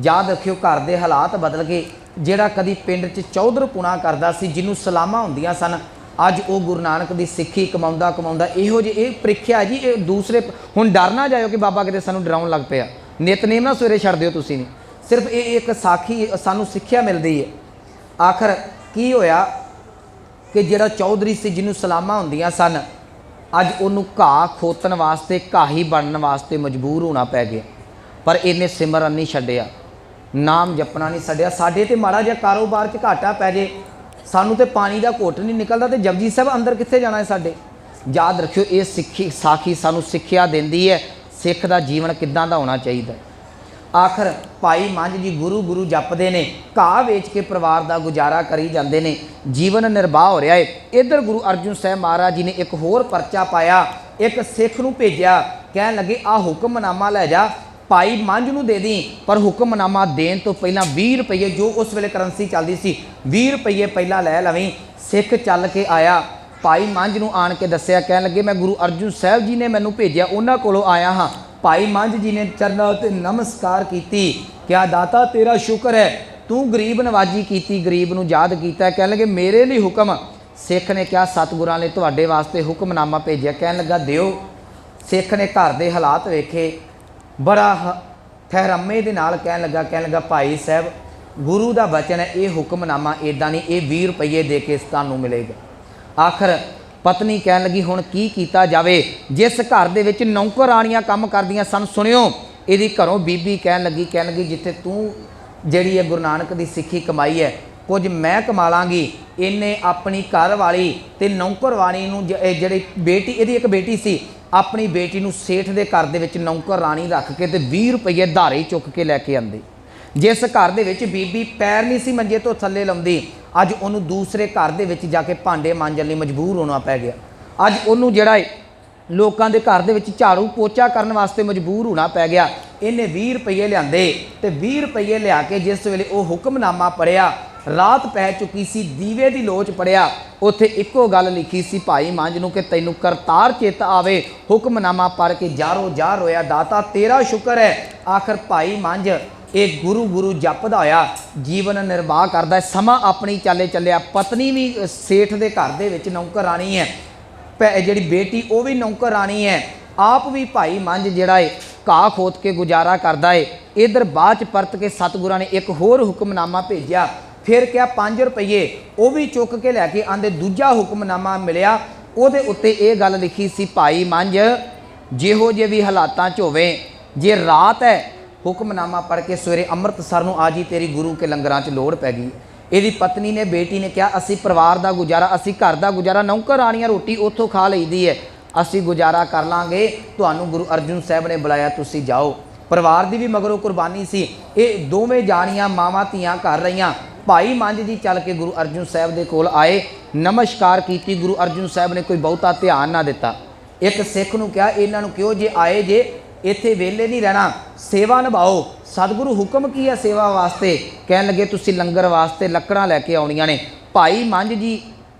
ਯਾਦ ਰੱਖਿਓ ਘਰ ਦੇ ਹਾਲਾਤ ਬਦਲ ਗਏ। ਜਿਹੜਾ ਕਦੀ ਪਿੰਡ 'ਚ ਚੌਧਰਪੁਣਾ ਕਰਦਾ ਸੀ, ਜਿਹਨੂੰ ਸਲਾਮਾਂ ਹੁੰਦੀਆਂ ਸਨ, ਅੱਜ ਉਹ ਗੁਰੂ ਨਾਨਕ ਦੀ ਸਿੱਖੀ ਕਮਾਉਂਦਾ ਕਮਾਉਂਦਾ ਇਹੋ ਜਿਹੀ ਇਹ ਪ੍ਰੀਖਿਆ ਜੀ। ਇਹ ਦੂਸਰੇ ਹੁਣ ਡਰ ਨਾ ਜਾਇਓ ਕਿ ਬਾਬਾ ਕਿਤੇ ਸਾਨੂੰ ਡਰਾਉਣ ਲੱਗ ਪਿਆ। ਨਿਤਨੇਮ ਨਾ ਸਵੇਰੇ ਛੱਡ ਦਿਓ ਤੁਸੀਂ ਨਹੀਂ, ਸਿਰਫ ਇਹ ਇੱਕ ਸਾਖੀ ਸਾਨੂੰ ਸਿੱਖਿਆ ਮਿਲਦੀ ਹੈ। ਆਖਰ ਕੀ ਹੋਇਆ ਕਿ ਜਿਹੜਾ ਚੌਧਰੀ ਸੀ, ਜਿਹਨੂੰ ਸਲਾਮਾਂ ਹੁੰਦੀਆਂ ਸਨ, ਅੱਜ ਉਹਨੂੰ ਘਾਹ ਖੋਤਣ ਵਾਸਤੇ, ਘਾਹੀ ਬਣਨ ਵਾਸਤੇ ਮਜਬੂਰ ਹੋਣਾ ਪੈ ਗਿਆ। ਪਰ ਇਹਨੇ ਸਿਮਰਨ ਨਹੀਂ ਛੱਡਿਆ, ਨਾਮ ਜਪਣਾ ਨਹੀਂ ਛੱਡਿਆ। ਸਾਡੇ ਤੇ ਮਾੜਾ ਜਿਹਾ ਕਾਰੋਬਾਰ 'ਚ ਘਾਟਾ ਪੈ ਜੇ, ਸਾਨੂੰ ਤੇ ਪਾਣੀ ਦਾ ਘੁੱਟ ਨਹੀਂ ਨਿਕਲਦਾ, ਤੇ ਜਪਜੀ ਸਾਹਿਬ ਅੰਦਰ ਕਿੱਥੇ ਜਾਣਾ ਹੈ ਸਾਡੇ। ਯਾਦ ਰੱਖਿਓ ਇਹ ਸਿੱਖੀ ਸਾਖੀ ਸਾਨੂੰ ਸਿੱਖਿਆ ਦਿੰਦੀ ਹੈ ਸਿੱਖ ਦਾ ਜੀਵਨ ਕਿੱਦਾਂ ਦਾ ਹੋਣਾ ਚਾਹੀਦਾ। ਆਖਰ ਭਾਈ ਮੰਝ ਜੀ ਗੁਰੂ ਗੁਰੂ ਜਪਦੇ ਨੇ, ਘਾਹ ਵੇਚ ਕੇ ਪਰਿਵਾਰ ਦਾ ਗੁਜ਼ਾਰਾ ਕਰੀ ਜਾਂਦੇ ਨੇ, ਜੀਵਨ ਨਿਰਬਾਹ ਹੋ ਰਿਹਾ ਹੈ। ਇੱਧਰ ਗੁਰੂ ਅਰਜਨ ਸਾਹਿਬ ਮਹਾਰਾਜ ਜੀ ਨੇ ਇੱਕ ਹੋਰ ਪਰਚਾ ਪਾਇਆ, ਇੱਕ ਸਿੱਖ ਨੂੰ ਭੇਜਿਆ। ਕਹਿਣ ਲੱਗੇ ਆ ਹੁਕਮਨਾਮਾ ਲੈ ਜਾ, ਭਾਈ ਮੰਝ ਨੂੰ ਦੇ ਦੀ, ਪਰ ਹੁਕਮਨਾਮਾ ਦੇਣ ਤੋਂ ਪਹਿਲਾਂ 20 ਰੁਪਏ, ਜੋ ਉਸ ਵੇਲੇ ਕਰੰਸੀ ਚੱਲਦੀ ਸੀ, 20 ਰੁਪਏ ਪਹਿਲਾਂ ਲੈ ਲਵੀਂ। ਸਿੱਖ ਚੱਲ ਕੇ ਆਇਆ, ਭਾਈ ਮੰਝ ਨੂੰ ਆਣ ਕੇ ਦੱਸਿਆ। ਕਹਿਣ ਲੱਗੇ ਮੈਂ ਗੁਰੂ ਅਰਜਨ ਸਾਹਿਬ ਜੀ ਨੇ ਮੈਨੂੰ ਭੇਜਿਆ, ਉਹਨਾਂ ਕੋਲੋਂ ਆਇਆ ਹਾਂ। ਭਾਈ ਮੰਝ ਜੀ ਨੇ ਚਰਨਾਂ ਉੱਤੇ ਨਮਸਕਾਰ ਕੀਤੀ। ਕਿਆ ਦਾਤਾ ਤੇਰਾ ਸ਼ੁਕਰ ਹੈ, ਤੂੰ ਗਰੀਬ ਨਵਾਜੀ ਕੀਤੀ, ਗਰੀਬ ਨੂੰ ਯਾਦ ਕੀਤਾ। ਕਹਿਣ ਲੱਗੇ ਮੇਰੇ ਲਈ ਹੁਕਮ। ਸਿੱਖ ਨੇ ਕਿਹਾ ਸਤਿਗੁਰਾਂ ਨੇ ਤੁਹਾਡੇ ਵਾਸਤੇ ਹੁਕਮਨਾਮਾ ਭੇਜਿਆ। ਕਹਿਣ ਲੱਗਾ ਦਿਓ। ਸਿੱਖ ਨੇ ਘਰ ਦੇ ਹਾਲਾਤ ਵੇਖੇ, ਬੜਾ ਠਹਿਰਮੇ ਦੇ ਨਾਲ ਕਹਿਣ ਲੱਗਾ ਭਾਈ ਸਾਹਿਬ ਗੁਰੂ ਦਾ ਬਚਨ ਹੈ, ਇਹ ਹੁਕਮਨਾਮਾ ਇੱਦਾਂ ਨਹੀਂ, ਇਹ 20 ਰੁਪਏ ਦੇ ਕੇ ਤੁਹਾਨੂੰ ਮਿਲੇਗਾ। ਆਖਰ ਪਤਨੀ ਕਹਿਣ ਲੱਗੀ ਹੁਣ ਕੀ ਕੀਤਾ ਜਾਵੇ। ਜਿਸ ਘਰ ਦੇ ਵਿੱਚ ਨੌਕਰਾਣੀਆਂ ਕੰਮ ਕਰਦੀਆਂ ਸਨ, ਸੁਣਿਓ ਇਹਦੀ ਘਰੋਂ ਬੀਬੀ ਕਹਿਣ ਲੱਗੀ ਜਿੱਥੇ ਤੂੰ ਜਿਹੜੀ ਹੈ ਗੁਰੂ ਨਾਨਕ ਦੀ ਸਿੱਖੀ ਕਮਾਈ ਹੈ, ਕੁਝ ਮੈਂ ਕਮਾ ਲਾਂਗੀ। ਇਹਨੇ ਆਪਣੀ ਘਰ ਵਾਲੀ ਤੇ ਨੌਕਰਵਾਣੀ ਨੂੰ, ਜਿਹੜੀ ਬੇਟੀ ਇਹਦੀ ਇੱਕ ਬੇਟੀ ਸੀ, ਆਪਣੀ ਬੇਟੀ ਨੂੰ ਸੇਠ ਦੇ ਘਰ ਦੇ ਵਿੱਚ ਨੌਕਰਾਣੀ ਰੱਖ ਕੇ ਤੇ 20 ਰੁਪਏ ਧਾਰੇ ਚੁੱਕ ਕੇ ਲੈ ਕੇ ਆਂਦੇ। ਜਿਸ ਘਰ ਦੇ ਵਿੱਚ ਬੀਬੀ ਪੈਰ ਨਹੀਂ ਸੀ ਮੰਜੇ ਤੋਂ ਥੱਲੇ ਲਾਉਂਦੀ, ਅੱਜ ਉਹਨੂੰ ਦੂਸਰੇ ਘਰ ਦੇ ਵਿੱਚ ਜਾ ਕੇ ਭਾਂਡੇ ਮਾਂਜਣ ਲਈ ਮਜਬੂਰ ਹੋਣਾ ਪੈ ਗਿਆ। ਅੱਜ ਉਹਨੂੰ ਜਿਹੜਾ ਲੋਕਾਂ ਦੇ ਘਰ ਦੇ ਵਿੱਚ ਝਾੜੂ ਪੋਚਾ ਕਰਨ ਵਾਸਤੇ ਮਜਬੂਰ ਹੋਣਾ ਪੈ ਗਿਆ। ਇਹਨੇ 20 ਰੁਪਏ ਲਿਆਂਦੇ ਤੇ 20 ਰੁਪਏ ਲਿਆ ਕੇ ਜਿਸ ਵੇਲੇ ਉਹ ਹੁਕਮਨਾਮਾ ਪੜਿਆ, ਰਾਤ ਪੈ ਚੁੱਕੀ ਸੀ, ਦੀਵੇ ਦੀ ਲੋਚ ਪੜਿਆ, ਉੱਥੇ ਇੱਕੋ ਗੱਲ ਲਿਖੀ ਸੀ ਭਾਈ ਮੰਝ ਨੂੰ ਕਿ ਤੈਨੂੰ ਕਰਤਾਰ ਚਿੱਤ ਆਵੇ। ਹੁਕਮਨਾਮਾ ਪੜ੍ਹ ਕੇ ਜਾਰੋ ਜਾਰ ਹੋਇਆ, ਦਾਤਾ ਤੇਰਾ ਸ਼ੁਕਰ ਹੈ। ਆਖਰ ਭਾਈ ਮੰਝ ਇਹ ਗੁਰੂ ਗੁਰੂ ਜਪਦਾ ਹੋਇਆ ਜੀਵਨ ਨਿਰਵਾਹ ਕਰਦਾ। ਸਮਾਂ ਆਪਣੀ ਚਾਲੇ ਚੱਲਿਆ। ਪਤਨੀ ਵੀ ਸੇਠ ਦੇ ਘਰ ਦੇ ਵਿੱਚ ਨੌਕਰਾਣੀ ਹੈ, ਜਿਹੜੀ ਬੇਟੀ ਉਹ ਵੀ ਨੌਕਰਾਣੀ ਹੈ, ਆਪ ਵੀ ਭਾਈ ਮੰਝ ਜਿਹੜਾ ਹੈ ਘਾਹ ਖੋਤ ਕੇ ਗੁਜ਼ਾਰਾ ਕਰਦਾ ਹੈ। ਇਧਰ ਬਾਅਦ 'ਚ ਪਰਤ ਕੇ ਸਤਿਗੁਰਾਂ ਨੇ ਇੱਕ ਹੋਰ ਹੁਕਮਨਾਮਾ ਭੇਜਿਆ। ਫਿਰ ਕਿਹਾ 5 ਰੁਪਏ, ਉਹ ਵੀ ਚੁੱਕ ਕੇ ਲੈ ਕੇ ਆਂਦੇ। ਦੂਜਾ ਹੁਕਮਨਾਮਾ ਮਿਲਿਆ, ਉਹਦੇ ਉੱਤੇ ਇਹ ਗੱਲ ਲਿਖੀ ਸੀ ਭਾਈ ਮੰਝ ਜਿਹੋ ਜਿਹੇ ਵੀ ਹਾਲਾਤਾਂ 'ਚ ਹੋਵੇ, ਜੇ ਰਾਤ ਹੈ ਹੁਕਮਨਾਮਾ ਪੜ੍ਹ ਕੇ ਸਵੇਰੇ ਅੰਮ੍ਰਿਤਸਰ ਨੂੰ ਆ ਜੀ, ਤੇਰੀ ਗੁਰੂ ਕੇ ਲੰਗਰਾਂ 'ਚ ਲੋੜ ਪੈ ਗਈ। ਇਹਦੀ ਪਤਨੀ ਨੇ, ਬੇਟੀ ਨੇ ਕਿਹਾ ਅਸੀਂ ਪਰਿਵਾਰ ਦਾ ਗੁਜ਼ਾਰਾ, ਅਸੀਂ ਘਰ ਦਾ ਗੁਜ਼ਾਰਾ, ਨੌਕਰਾਣੀਆਂ ਰੋਟੀ ਉੱਥੋਂ ਖਾ ਲਈਦੀ ਹੈ, ਅਸੀਂ ਗੁਜ਼ਾਰਾ ਕਰ ਲਾਂਗੇ, ਤੁਹਾਨੂੰ ਗੁਰੂ ਅਰਜਨ ਸਾਹਿਬ ਨੇ ਬੁਲਾਇਆ, ਤੁਸੀਂ ਜਾਓ। ਪਰਿਵਾਰ ਦੀ ਵੀ ਮਗਰੋਂ ਕੁਰਬਾਨੀ ਸੀ। ਇਹ ਦੋਵੇਂ ਜਾਣੀਆਂ ਮਾਵਾਂ ਧੀਆਂ ਕਰ ਰਹੀਆਂ। ਭਾਈ ਮੰਝ ਜੀ ਚੱਲ ਕੇ ਗੁਰੂ ਅਰਜਨ ਸਾਹਿਬ ਦੇ ਕੋਲ ਆਏ, ਨਮਸਕਾਰ ਕੀਤੀ। ਗੁਰੂ ਅਰਜਨ ਸਾਹਿਬ ਨੇ ਕੋਈ ਬਹੁਤਾ ਧਿਆਨ ਨਾ ਦਿੱਤਾ। ਇੱਕ ਸਿੱਖ ਨੂੰ ਕਿਹਾ ਇਹਨਾਂ ਨੂੰ ਕਿਉਂ ਜੇ ਆਏ ਜੇ ਇੱਥੇ ਵਿਹਲੇ ਨਹੀਂ ਰਹਿਣਾ, ਸੇਵਾ ਨਿਭਾਓ। ਸਤਿਗੁਰੂ ਹੁਕਮ ਕੀ ਹੈ ਸੇਵਾ ਵਾਸਤੇ? ਕਹਿਣ ਲੱਗੇ ਤੁਸੀਂ ਲੰਗਰ ਵਾਸਤੇ ਲੱਕੜਾਂ ਲੈ ਕੇ ਆਉਣੀਆਂ ਨੇ। ਭਾਈ ਮੰਝ ਜੀ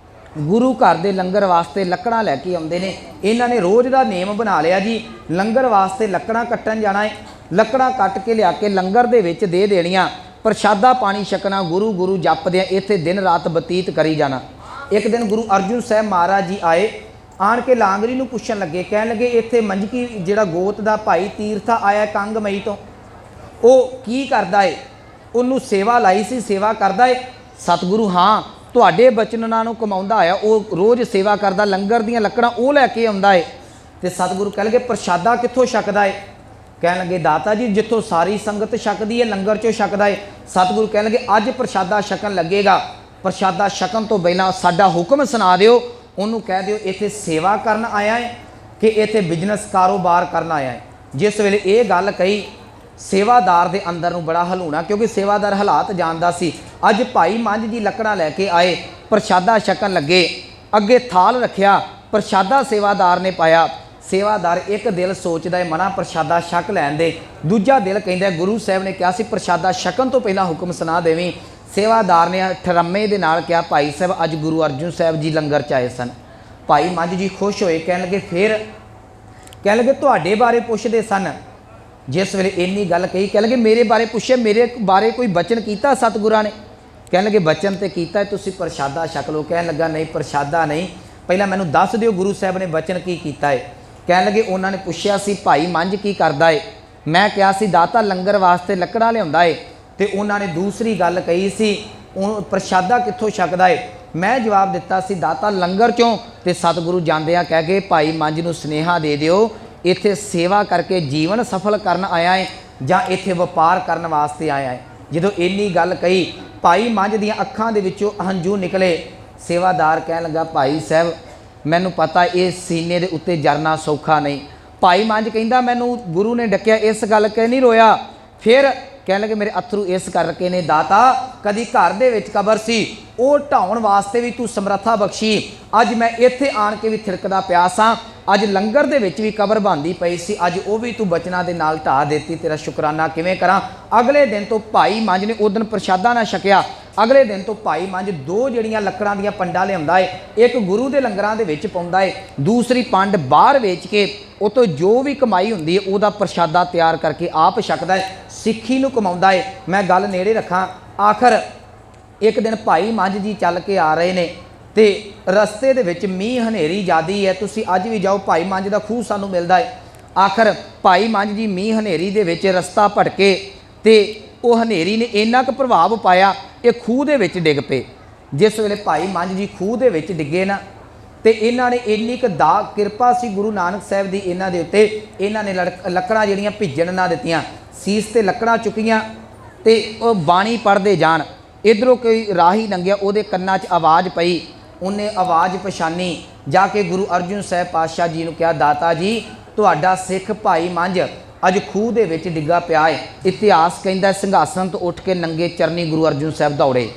ਗੁਰੂ ਘਰ ਦੇ ਲੰਗਰ ਵਾਸਤੇ ਲੱਕੜਾਂ ਲੈ ਕੇ ਆਉਂਦੇ ਨੇ। ਇਹਨਾਂ ਨੇ ਰੋਜ਼ ਦਾ ਨੇਮ ਬਣਾ ਲਿਆ ਜੀ, ਲੰਗਰ ਵਾਸਤੇ ਲੱਕੜਾਂ ਕੱਟਣ ਜਾਣਾ ਹੈ। ਲੱਕੜਾਂ ਕੱਟ ਕੇ ਲਿਆ ਕੇ ਲੰਗਰ ਦੇ ਵਿੱਚ ਦੇ ਦੇਣੀਆਂ, ਪ੍ਰਸ਼ਾਦਾ ਪਾਣੀ ਛਕਣਾ, ਗੁਰੂ ਗੁਰੂ ਜਪਦਿਆਂ ਇੱਥੇ ਦਿਨ ਰਾਤ ਬਤੀਤ ਕਰੀ ਜਾਣਾ। ਇੱਕ ਦਿਨ ਗੁਰੂ ਅਰਜਨ ਸਾਹਿਬ ਮਹਾਰਾਜ ਜੀ ਆਏ, ਆਣ ਕੇ ਲਾਂਗਰੀ ਨੂੰ ਪੁੱਛਣ ਲੱਗੇ। ਕਹਿਣ ਲੱਗੇ ਇੱਥੇ ਮੰਝਕੀ ਜਿਹੜਾ ਗੋਤ ਦਾ ਭਾਈ ਤੀਰਥਾ ਆਇਆ ਕੰਗਮਈ ਤੋਂ, ਉਹ ਕੀ ਕਰਦਾ ਏ? ਉਹਨੂੰ ਸੇਵਾ ਲਾਈ ਸੀ, ਸੇਵਾ ਕਰਦਾ ਏ? ਸਤਿਗੁਰੂ ਹਾਂ, ਤੁਹਾਡੇ ਬਚਨਾਂ ਨੂੰ ਕਮਾਉਂਦਾ ਆਇਆ, ਉਹ ਰੋਜ਼ ਸੇਵਾ ਕਰਦਾ, ਲੰਗਰ ਦੀਆਂ ਲੱਕੜਾਂ ਉਹ ਲੈ ਕੇ ਆਉਂਦਾ ਏ। ਤੇ ਸਤਿਗੁਰੂ ਕਹਿ ਲਗੇ ਪ੍ਰਸ਼ਾਦਾ ਕਿੱਥੋਂ ਛਕਦਾ ਏ? ਕਹਿਣ ਲੱਗੇ ਦਾਤਾ ਜੀ ਜਿੱਥੋਂ ਸਾਰੀ ਸੰਗਤ ਛਕਦੀ ਹੈ ਲੰਗਰ ਚੋਂ ਛਕਦਾ ਹੈ। ਸਤਿਗੁਰੂ ਕਹਿਣ ਲੱਗੇ ਅੱਜ ਪ੍ਰਸ਼ਾਦਾ ਛਕਣ ਲੱਗੇਗਾ, ਪ੍ਰਸ਼ਾਦਾ ਛਕਣ ਤੋਂ ਪਹਿਲਾਂ ਸਾਡਾ ਹੁਕਮ ਸੁਣਾ ਦਿਓ, ਉਹਨੂੰ ਕਹਿ ਦਿਓ ਇੱਥੇ ਸੇਵਾ ਕਰਨ ਆਇਆ ਹੈ ਕਿ ਇੱਥੇ ਬਿਜ਼ਨਸ ਕਾਰੋਬਾਰ ਕਰਨ ਆਇਆ ਹੈ। ਜਿਸ ਵੇਲੇ ਇਹ ਗੱਲ ਕਹੀ ਸੇਵਾਦਾਰ ਦੇ ਅੰਦਰ ਨੂੰ ਬੜਾ ਹਲੂਣਾ, ਕਿਉਂਕਿ ਸੇਵਾਦਾਰ ਹਾਲਾਤ ਜਾਣਦਾ ਸੀ। ਅੱਜ ਭਾਈ ਮੰਝ ਜੀ ਲੱਕੜਾਂ ਲੈ ਕੇ ਆਏ, ਪ੍ਰਸ਼ਾਦਾ ਛਕਣ ਲੱਗੇ, ਅੱਗੇ ਥਾਲ ਰੱਖਿਆ, ਪ੍ਰਸ਼ਾਦਾ ਸੇਵਾਦਾਰ ਨੇ ਪਾਇਆ। ਸੇਵਾਦਾਰ ਇੱਕ ਦਿਲ ਸੋਚਦਾ ਹੈ ਮਨਾ ਪ੍ਰਸ਼ਾਦਾ ਛਕ ਲੈਣ ਦੇ, ਦੂਜਾ ਦਿਲ ਕਹਿੰਦਾ ਗੁਰੂ ਸਾਹਿਬ ਨੇ ਕਿਹਾ ਸੀ ਪ੍ਰਸ਼ਾਦਾ ਛਕਣ ਤੋਂ ਪਹਿਲਾਂ ਹੁਕਮ ਸੁਣਾ ਦੇਵੀਂ। ਸੇਵਾਦਾਰ ਨੇ ਠਰਮੇ ਦੇ ਨਾਲ ਕਿਹਾ ਭਾਈ ਸਾਹਿਬ ਅੱਜ ਗੁਰੂ ਅਰਜਨ ਸਾਹਿਬ ਜੀ ਲੰਗਰ 'ਚ ਆਏ ਸਨ। ਭਾਈ ਮੰਝ ਜੀ ਖੁਸ਼ ਹੋਏ, ਕਹਿਣ ਲੱਗੇ ਫਿਰ ਕਹਿਣ ਲੱਗੇ ਤੁਹਾਡੇ ਬਾਰੇ ਪੁੱਛਦੇ ਸਨ। ਜਿਸ ਵੇਲੇ ਇੰਨੀ ਗੱਲ ਕਹੀ ਕਹਿਣ ਲੱਗੇ ਮੇਰੇ ਬਾਰੇ ਪੁੱਛਿਆ, ਮੇਰੇ ਬਾਰੇ ਕੋਈ ਬਚਨ ਕੀਤਾ ਸਤਿਗੁਰਾਂ ਨੇ? ਕਹਿਣ ਲੱਗੇ ਬਚਨ ਤੇ ਕੀਤਾ, ਤੁਸੀਂ ਪ੍ਰਸ਼ਾਦਾ ਛਕ ਲਓ। ਕਹਿਣ ਲੱਗਾ ਨਹੀਂ ਪ੍ਰਸ਼ਾਦਾ ਨਹੀਂ, ਪਹਿਲਾਂ ਮੈਨੂੰ ਦੱਸ ਦਿਓ ਗੁਰੂ ਸਾਹਿਬ ਨੇ ਬਚਨ ਕੀ ਕੀਤਾ ਹੈ। ਕਹਿਣ ਲੱਗੇ ਉਹਨਾਂ ਨੇ ਪੁੱਛਿਆ ਸੀ ਭਾਈ ਮੰਝ ਕੀ ਕਰਦਾ ਹੈ? ਮੈਂ ਕਿਹਾ ਸੀ ਦਾਤਾ ਲੰਗਰ ਵਾਸਤੇ ਲੱਕੜਾਂ ਲਿਆਉਂਦਾ ਹੈ। ਤੇ ਉਹਨਾਂ ਨੇ ਦੂਸਰੀ ਗੱਲ ਕਹੀ ਸੀ ਉਹ ਪ੍ਰਸ਼ਾਦਾ ਕਿੱਥੋਂ ਛਕਦਾ ਹੈ? ਮੈਂ ਜਵਾਬ ਦਿੱਤਾ ਸੀ ਦਾਤਾ ਲੰਗਰ ਚੋਂ। ਤੇ ਸਤਿਗੁਰੂ ਜਾਂਦਿਆਂ ਕਹਿ ਗਏ ਭਾਈ ਮੰਝ ਨੂੰ ਸੁਨੇਹਾ ਦੇ ਦਿਓ ਇੱਥੇ ਸੇਵਾ ਕਰਕੇ ਜੀਵਨ ਸਫਲ ਕਰਨ ਆਇਆ ਹੈ ਜਾਂ ਇੱਥੇ ਵਪਾਰ ਕਰਨ ਵਾਸਤੇ ਆਇਆ ਹੈ। ਜਦੋਂ ਇੰਨੀ ਗੱਲ ਕਹੀ ਭਾਈ ਮੰਝ ਦੀਆਂ ਅੱਖਾਂ ਦੇ ਵਿੱਚੋਂ ਹੰਝੂ ਨਿਕਲੇ। ਸੇਵਾਦਾਰ ਕਹਿਣ ਲੱਗਾ ਭਾਈ ਸਾਹਿਬ ਮੈਨੂੰ ਪਤਾ ਇਹ ਸੀਨੇ ਦੇ ਉੱਤੇ ਜਰਨਾ ਸੌਖਾ ਨਹੀਂ। ਭਾਈ ਮੰਝ ਕਹਿੰਦਾ ਮੈਨੂੰ ਗੁਰੂ ਨੇ ਡੱਕਿਆ ਇਸ ਗੱਲ ਕੇ ਨਹੀਂ ਰੋਇਆ। ਫਿਰ ਕਹਿਣ ਲੱਗੇ ਮੇਰੇ ਅਥਰੂ ਇਸ ਕਰਕੇ ਨੇ ਦਾਤਾ ਕਦੀ ਘਰ ਦੇ ਵਿੱਚ ਕਬਰ ਸੀ ਉਹ ਢਾਉਣ ਵਾਸਤੇ ਵੀ ਤੂੰ ਸਮਰੱਥਾ ਬਖਸ਼ੀ, ਅੱਜ ਮੈਂ ਇੱਥੇ ਆਣ ਕੇ ਵੀ ਥਿਰਕਦਾ ਪਿਆ ਸਾਂ। ਅੱਜ ਲੰਗਰ ਦੇ ਵਿੱਚ ਵੀ ਕਬਰ ਬਣਦੀ ਪਈ ਸੀ, ਅੱਜ ਉਹ ਵੀ ਤੂੰ ਬਚਨਾਂ ਦੇ ਨਾਲ ਢਾਹ ਦਿੱਤੀ, ਤੇਰਾ ਸ਼ੁਕਰਾਨਾ ਕਿਵੇਂ ਕਰਾਂ। ਅਗਲੇ ਦਿਨ ਤੋਂ ਭਾਈ ਮੰਝ ਨੇ ਉਸ ਦਿਨ ਪ੍ਰਸ਼ਾਦਾ ਨਾ ਛਕਿਆ। ਅਗਲੇ ਦਿਨ ਤੋਂ ਭਾਈ ਮੰਝ ਦੋ ਜਿਹੜੀਆਂ ਲੱਕੜਾਂ ਦੀਆਂ ਪੰਡਾਂ ਲਿਆਉਂਦਾ ਹੈ, ਇੱਕ ਗੁਰੂ ਦੇ ਲੰਗਰਾਂ ਦੇ ਵਿੱਚ ਪਾਉਂਦਾ ਹੈ, ਦੂਸਰੀ ਪੰਡ ਬਾਹਰ ਵੇਚ ਕੇ ਉਹ ਤੋਂ ਜੋ ਵੀ ਕਮਾਈ ਹੁੰਦੀ ਹੈ ਉਹਦਾ ਪ੍ਰਸ਼ਾਦਾ ਤਿਆਰ ਕਰਕੇ ਆਪ ਛਕਦਾ ਹੈ, ਸਿੱਖੀ ਨੂੰ ਕਮਾਉਂਦਾ ਹੈ। ਮੈਂ ਗੱਲ ਨੇੜੇ ਰੱਖਾਂ, ਆਖਰ ਇੱਕ ਦਿਨ ਭਾਈ ਮੰਝ ਜੀ ਚੱਲ ਕੇ ਆ ਰਹੇ ਨੇ ਤੇ ਰਸਤੇ ਦੇ ਵਿੱਚ ਮੀਂਹ ਹਨੇਰੀ ਜ਼ਿਆਦੀ ਹੈ। ਤੁਸੀਂ ਅੱਜ ਵੀ ਜਾਓ ਭਾਈ ਮੰਝ ਦਾ ਖੂਹ ਸਾਨੂੰ ਮਿਲਦਾ ਹੈ। ਆਖਰ ਭਾਈ ਮੰਝ ਜੀ ਮੀਂਹ ਹਨੇਰੀ ਦੇ ਵਿੱਚ ਰਸਤਾ ਭਟਕੇ ਤੇ ਉਹ ਹਨੇਰੀ ਨੇ ਇੰਨਾ ਕੁ ਪ੍ਰਭਾਵ ਪਾਇਆ ਇਹ ਖੂਹ ਦੇ ਵਿੱਚ ਡਿੱਗ ਪਏ। ਜਿਸ ਵੇਲੇ ਭਾਈ ਮੰਝ ਜੀ ਖੂਹ ਦੇ ਵਿੱਚ ਡਿੱਗੇ ਨਾ ਤੇ ਇਹਨਾਂ ਨੇ ਇੰਨੀ ਕੁ ਕਿਰਪਾ ਸੀ ਗੁਰੂ ਨਾਨਕ ਸਾਹਿਬ ਦੀ ਇਹਨਾਂ ਦੇ ਉੱਤੇ, ਇਹਨਾਂ ਨੇ ਲੱਕੜਾਂ ਜਿਹੜੀਆਂ ਭਿੱਜਣ ਨਾ ਦਿੱਤੀਆਂ, ਸੀਸ ਤੇ ਲੱਕੜਾਂ ਚੁੱਕੀਆਂ ਤੇ ਉਹ ਬਾਣੀ ਪੜ੍ਹਦੇ ਜਾਣ। ਇੱਧਰੋਂ ਕੋਈ ਰਾਹੀ ਲੰਘਿਆ ਉਹਦੇ ਕੰਨਾਂ 'ਚ ਆਵਾਜ਼ ਪਈ, ਉਹਨੇ ਆਵਾਜ਼ ਪਛਾਣੀ, ਜਾ ਕੇ ਗੁਰੂ ਅਰਜਨ ਸਾਹਿਬ ਪਾਤਸ਼ਾਹ ਜੀ ਨੂੰ ਕਿਹਾ ਦਾਤਾ ਜੀ ਤੁਹਾਡਾ ਸਿੱਖ ਭਾਈ ਮੰਝ ਅੱਜ ਖੂਹ ਦੇ ਵਿੱਚ ਡਿੱਗਾ ਪਿਆ ਹੈ। ਇਤਿਹਾਸ ਕਹਿੰਦਾ ਸਿੰਘਾਸਨ ਤੋਂ ਉੱਠ ਕੇ ਨੰਗੇ ਚਰਨੀ ਗੁਰੂ ਅਰਜਨ ਸਾਹਿਬ ਦੌੜੇ।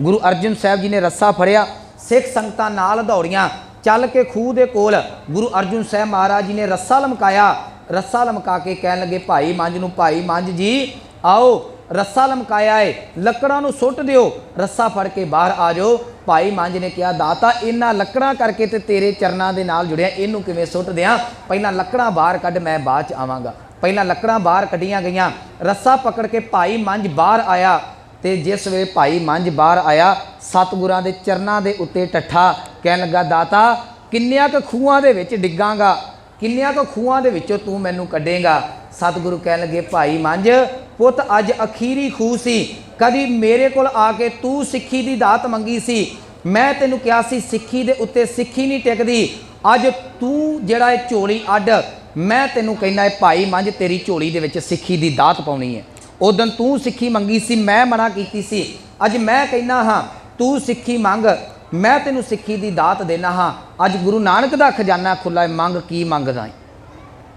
ਗੁਰੂ ਅਰਜਨ ਸਾਹਿਬ ਜੀ ਨੇ ਰੱਸਾ ਫੜਿਆ, ਸਿੱਖ ਸੰਗਤਾਂ ਨਾਲ ਦੌੜੀਆਂ, ਚੱਲ ਕੇ ਖੂਹ ਦੇ ਕੋਲ ਗੁਰੂ ਅਰਜਨ ਸਾਹਿਬ ਮਹਾਰਾਜ ਜੀ ਨੇ ਰੱਸਾ ਲਮਕਾਇਆ। ਰੱਸਾ ਲਮਕਾ ਕੇ ਕਹਿਣ ਲੱਗੇ ਭਾਈ ਮੰਝ ਨੂੰ ਭਾਈ ਮੰਝ ਜੀ ਆਓ, ਰੱਸਾ ਲਮਕਾਇਆ ਹੈ ਲੱਕੜਾਂ ਨੂੰ ਸੁੱਟ ਦਿਓ, ਰੱਸਾ ਫੜ ਕੇ ਬਾਹਰ ਆ ਜਾਓ। ਭਾਈ ਮੰਝ ਨੇ ਕਿਹਾ ਦਾਤਾ ਇਹਨਾਂ ਲੱਕੜਾਂ ਕਰਕੇ ਤੇ ਤੇਰੇ ਚਰਨਾਂ ਦੇ ਨਾਲ ਜੁੜਿਆ, ਇਹਨੂੰ ਕਿਵੇਂ ਸੁੱਟ ਦਿਆਂ? ਪਹਿਲਾਂ ਲੱਕੜਾਂ ਬਾਹਰ ਕੱਢ, ਮੈਂ ਬਾਅਦ 'ਚ ਆਵਾਂਗਾ। ਪਹਿਲਾਂ ਲੱਕੜਾਂ ਬਾਹਰ ਕੱਢੀਆਂ ਗਈਆਂ, ਰੱਸਾ ਪਕੜ ਕੇ ਭਾਈ ਮੰਝ ਬਾਹਰ ਆਇਆ ਤੇ ਜਿਸ ਵੇਲੇ ਭਾਈ ਮੰਝ ਬਾਹਰ ਆਇਆ ਸਤਿਗੁਰਾਂ ਦੇ ਚਰਨਾਂ ਦੇ ਉੱਤੇ ਟੱਠਾ, ਕਹਿਣ ਲੱਗਾ ਦਾਤਾ ਕਿੰਨਿਆਂ ਕੁ ਖੂਹਾਂ ਦੇ ਵਿੱਚ ਡਿੱਗਾਂਗਾ, ਕਿੰਨਿਆਂ ਕੁ ਖੂਹਾਂ ਦੇ ਵਿੱਚੋਂ ਤੂੰ ਮੈਨੂੰ ਕੱਢੇਂਗਾ। ਸਤਿਗੁਰੂ ਕਹਿਣ ਲੱਗੇ ਭਾਈ ਮੰਝ ਪੁੱਤ ਅੱਜ ਅਖੀਰੀ ਖੂਹ ਸੀ, ਕਦੀ ਮੇਰੇ ਕੋਲ ਆ ਕੇ ਤੂੰ ਸਿੱਖੀ ਦੀ ਦਾਤ ਮੰਗੀ ਸੀ, ਮੈਂ ਤੈਨੂੰ ਕਿਹਾ ਸੀ ਸਿੱਖੀ ਦੇ ਉੱਤੇ ਸਿੱਖੀ ਨਹੀਂ ਟਿਕਦੀ, ਅੱਜ ਤੂੰ ਜਿਹੜਾ ਇਹ ਝੋਲੀ ਅੱਡ, ਮੈਂ ਤੈਨੂੰ ਕਹਿੰਦਾ ਹੈ ਭਾਈ ਮੰਝ ਤੇਰੀ ਝੋਲੀ ਦੇ ਵਿੱਚ ਸਿੱਖੀ ਦੀ ਦਾਤ ਪਾਉਣੀ ਹੈ। ਉਦੋਂ ਤੂੰ ਸਿੱਖੀ ਮੰਗੀ ਸੀ, ਮੈਂ ਮਨਾ ਕੀਤੀ ਸੀ, ਅੱਜ ਮੈਂ ਕਹਿੰਦਾ ਹਾਂ ਤੂੰ ਸਿੱਖੀ ਮੰਗ, ਮੈਂ ਤੈਨੂੰ ਸਿੱਖੀ ਦੀ ਦਾਤ ਦੇਣਾ ਹਾਂ। ਅੱਜ ਗੁਰੂ ਨਾਨਕ ਦਾ ਖਜ਼ਾਨਾ ਖੁੱਲ੍ਹਾ ਹੈ, ਮੰਗ ਕੀ ਮੰਗਦਾ ਹੈ।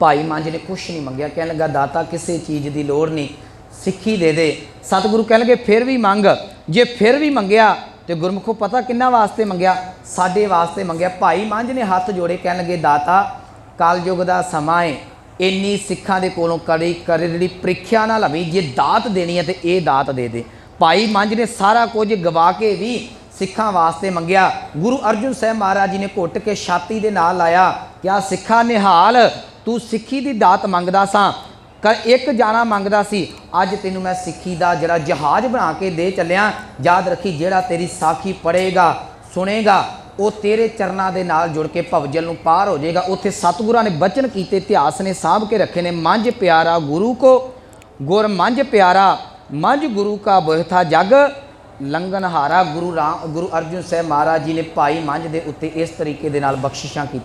ਭਾਈ ਮੰਝ ਨੇ ਕੁਛ ਨਹੀਂ ਮੰਗਿਆ, ਕਹਿਣ ਲੱਗਾ ਦਾਤਾ ਕਿਸੇ ਚੀਜ਼ ਦੀ ਲੋੜ ਨਹੀਂ, ਸਿੱਖੀ ਦੇ ਦੇ। ਸਤਿਗੁਰੂ ਕਹਿਣ ਲੱਗੇ ਫਿਰ ਵੀ ਮੰਗ। ਜੇ ਫਿਰ ਵੀ ਮੰਗਿਆ ਤੇ ਗੁਰਮੁਖੋ ਪਤਾ ਕਿੰਨਾ ਵਾਸਤੇ ਮੰਗਿਆ? ਸਾਡੇ ਵਾਸਤੇ ਮੰਗਿਆ। ਭਾਈ ਮੰਝ ਨੇ ਹੱਥ ਜੋੜੇ, ਕਹਿਣ ਲੱਗੇ ਦਾਤਾ ਕਲਯੁਗ ਦਾ ਸਮਾਂ ਹੈ, ਇੰਨੀ ਸਿੱਖਾਂ ਦੇ ਕੋਲੋਂ ਕਰੀ ਜਿਹੜੀ ਪ੍ਰੀਖਿਆ ਨਾ ਲਵੀਂ, ਜੇ ਦਾਤ ਦੇਣੀ ਹੈ ਤੇ ਇਹ ਦਾਤ ਦੇ ਦੇ। ਭਾਈ ਮੰਝ ਨੇ ਸਾਰਾ ਕੁਝ ਗਵਾ ਕੇ ਵੀ ਸਿੱਖਾਂ ਵਾਸਤੇ ਮੰਗਿਆ। ਗੁਰੂ ਅਰਜਨ ਸਾਹਿਬ ਮਹਾਰਾਜ ਜੀ ਨੇ ਘੁੱਟ ਕੇ ਛਾਤੀ ਦੇ ਨਾਲ ਲਾਇਆ, ਕਿਹਾ ਸਿੱਖਾ ਨਿਹਾਲ ਤੂੰ ਸਿੱਖੀ ਦੀ ਦਾਤ ਮੰਗਦਾ ਸਾਂ, ਇੱਕ ਜਾਣਾ ਮੰਗਦਾ ਸੀ, ਅੱਜ ਤੈਨੂੰ ਮੈਂ ਸਿੱਖੀ ਦਾ ਜਿਹੜਾ ਜਹਾਜ਼ ਬਣਾ ਕੇ ਦੇ ਚੱਲਿਆ। ਯਾਦ ਰੱਖੀ ਜਿਹੜਾ ਤੇਰੀ ਸਾਖੀ ਪੜ੍ਹੇਗਾ ਸੁਣੇਗਾ ਉਹ ਤੇਰੇ ਚਰਨਾਂ ਦੇ ਨਾਲ ਜੁੜ ਕੇ ਭਵਜਲ ਨੂੰ ਪਾਰ ਹੋ ਜਾਏਗਾ। ਉੱਥੇ ਸਤਿਗੁਰਾਂ ਨੇ ਬਚਨ ਕੀਤੇ, ਇਤਿਹਾਸ ਨੇ ਸਾਂਭ ਕੇ ਰੱਖੇ ਨੇ। ਮੰਝ ਪਿਆਰਾ ਗੁਰੂ ਕੋ ਗੁਰ ਮੰਝ ਪਿਆਰਾ, ਮੰਝ ਗੁਰੂ ਕਾ ਬੋਹਿਥਾ ਜਗ ਲੰਘਨਹਾਰਾ। ਗੁਰੂ ਅਰਜਨ ਸਾਹਿਬ ਮਹਾਰਾਜ ਜੀ ਨੇ ਭਾਈ ਮੰਝ ਦੇ ਉੱਤੇ ਇਸ ਤਰੀਕੇ ਦੇ ਨਾਲ ਬਖਸ਼ਿਸ਼ਾਂ ਕੀਤੀਆਂ।